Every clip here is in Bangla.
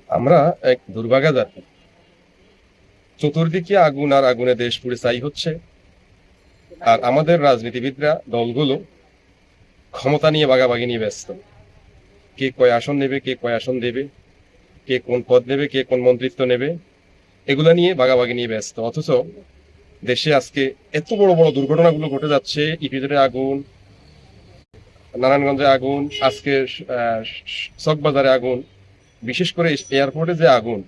আমরা এক দুর্ভাগা জাতি। চতুর্দিকে আগুন আর আগুনে দেশ পুড়ে ছাই হচ্ছে। আর আমাদের রাজনীতিবিদরা দলগুলো ক্ষমতা নিয়ে ভাগাভাগি নিয়ে ব্যস্ত। কে কয় আসন নেবে, কে কয় আসন দেবে, কে কোন পদ নেবে, কে কোন মন্ত্রিত্ব নেবে, এগুলা নিয়ে ভাগাভাগি নিয়ে ব্যস্ত। অথচ দেশে আজকে এত বড় বড় দুর্ঘটনাগুলো ঘটে যাচ্ছে। ইপিজেডে আগুন, নারায়ণগঞ্জে আগুন, আজকে চকবাজারে আগুন, বিশেষ করে এয়ারপোর্টে যে আগুন,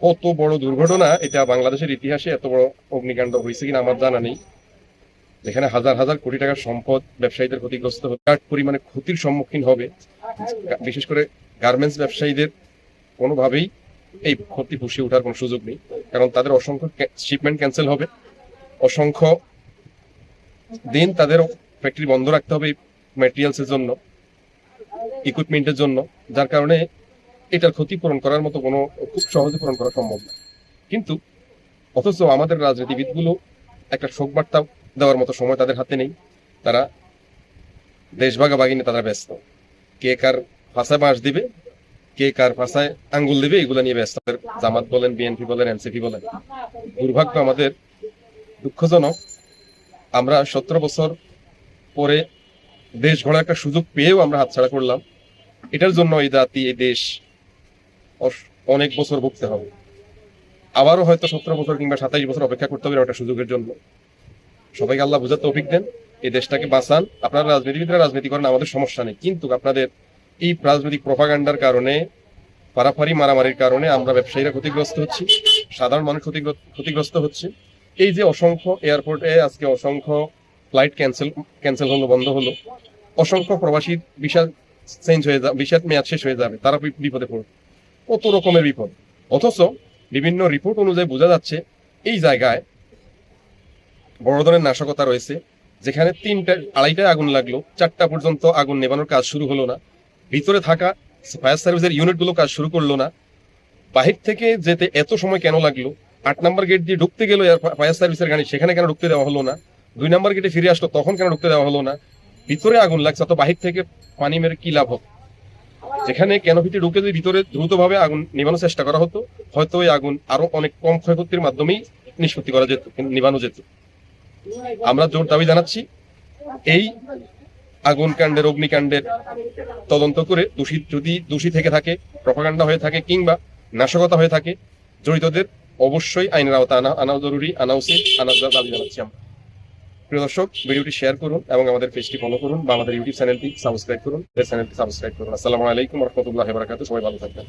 কত বড় দুর্ঘটনা এটা! বাংলাদেশের ইতিহাসে এত বড় অগ্নিকাণ্ড হয়েছে কিনা আমার জানা নেই, যেখানে হাজার হাজার কোটি টাকার সম্পদ ব্যবসায়ীদের ক্ষতিগ্রস্ত হবে, বিরাট পরিমাণে ক্ষতির সম্মুখীন হবে। বিশেষ করে গার্মেন্টস ব্যবসায়ীদের কোনোভাবেই এই ক্ষতি পুষিয়ে ওঠার কোনো সুযোগ নেই, কারণ তাদের অসংখ্য শিপমেন্ট ক্যান্সেল হবে, অসংখ্য দিন তাদের ফ্যাক্টরি বন্ধ রাখতে হবে ম্যাটেরিয়ালসের জন্য, ইকুইপমেন্টের জন্য, যার কারণে এটার ক্ষতিপূরণ করার মতো কোনো খুব সহজে পূরণ করা সম্ভব না। কিন্তু অথচ আমাদের রাজনীতিবিদগুলো একটা শোক বার্তা দেওয়ার মতো সময় তাদের হাতে নেই। তারা দেশ ভাগাভাগি নিয়ে তারা ব্যস্ত। কে কার ভাষায় বাঁশ দিবে, কে কার ভাষায় আঙ্গুল দিবে, এগুলো নিয়ে ব্যস্ত। জামাত বলেন, বিএনপি বলেন, এনসিপি বলেন। দুর্ভাগ্য আমাদের, দুঃখজনক। আমরা 17 বছর পরে দেশ গড়ার একটা সুযোগ পেয়েও আমরা হাতছাড়া করলাম। এটার জন্য এই জাতি, এই দেশ অনেক বছর ভুগতে হবে। আবারও হয়তো 17 বছর কিংবা 27 বছর অপেক্ষা করতে হবে একটা সুযোগের জন্য। সবাইকে আল্লাহ বুঝার তৌফিক দেন, এই দেশটাকে বাঁচান। আপনারা রাজনীতিবিদরা রাজনীতি করেন, আমাদের সমস্যা নেই, কিন্তু আপনাদের এই রাজনৈতিক প্রপাগান্ডার কারণে, পারাপারি মারামারির কারণে আমরা ব্যবসায়ীরা ক্ষতিগ্রস্ত হচ্ছি, সাধারণ মানুষ ক্ষতিগ্রস্ত হচ্ছে। এই যে অসংখ্য এয়ারপোর্টে আজকে অসংখ্য ফ্লাইট ক্যান্সেল হলো, বন্ধ হলো, অসংখ্য প্রবাসী ভিসা চেঞ্জ হয়ে যাবে, ভিসার মেয়াদ শেষ হয়ে যাবে, তারা বিপদে পড়বে। কত রকমের বিপদ! অথচ বিভিন্ন রিপোর্ট অনুযায়ী বোঝা যাচ্ছে এই জায়গায় বড় ধরনের নাশকতা রয়েছে, যেখানে 2:30টায় আগুন লাগলো, 4টা পর্যন্ত আগুন নেভানোর কাজ শুরু হলো না। ভিতরে থাকা ফায়ার সার্ভিসের ইউনিটগুলো কাজ শুরু করলো না। বাহির থেকে যেতে এত সময় কেন লাগলো? 8 নম্বর গেট দিয়ে ঢুকতে গেল ফায়ার সার্ভিসের গাড়ি, সেখানে কেন ঢুকতে দেওয়া হলো না? 2 নম্বর গেটে ফিরে আসলো, তখন কেন ঢুকতে দেওয়া হলো না? ভিতরে আগুন লাগছে, তো বাহির থেকে পানি মেরে কি লাভ হতো? যেখানে ক্যানোপিতে ঢুকে যদি ভিতরে দ্রুতভাবে আগুন নেভানোর চেষ্টা করা হতো, হয়তো ওই আগুন আরো অনেক কম ক্ষয়ক্ষতির মাধ্যমেই নিষ্পত্তি করা যেত, নিভানো যেত। আমরা জোর দাবি জানাচ্ছি, এই আগুন কাণ্ডের, অগ্নিকাণ্ডের তদন্ত করে যদি দোষী থেকে থাকে, প্রপাগান্ডা হয়ে থাকে কিংবা নাশকতা হয়ে থাকে, জড়িতদের অবশ্যই আইনের আওতা আনা জরুরি, আনা উচিত, আনার দাবি জানাচ্ছি আমরা। প্রিয় দর্শক, ভিডিওটি শেয়ার করুন এবং আমাদের পেজটি ফলো করুন বা আমাদের ইউটিউব চ্যানেলটি সাবস্ক্রাইব করুন। আসসালামু আলাইকুম ওয়া রাহমাতুল্লাহি ওয়া বারাকাতুহু। সবাই ভালো থাকবেন।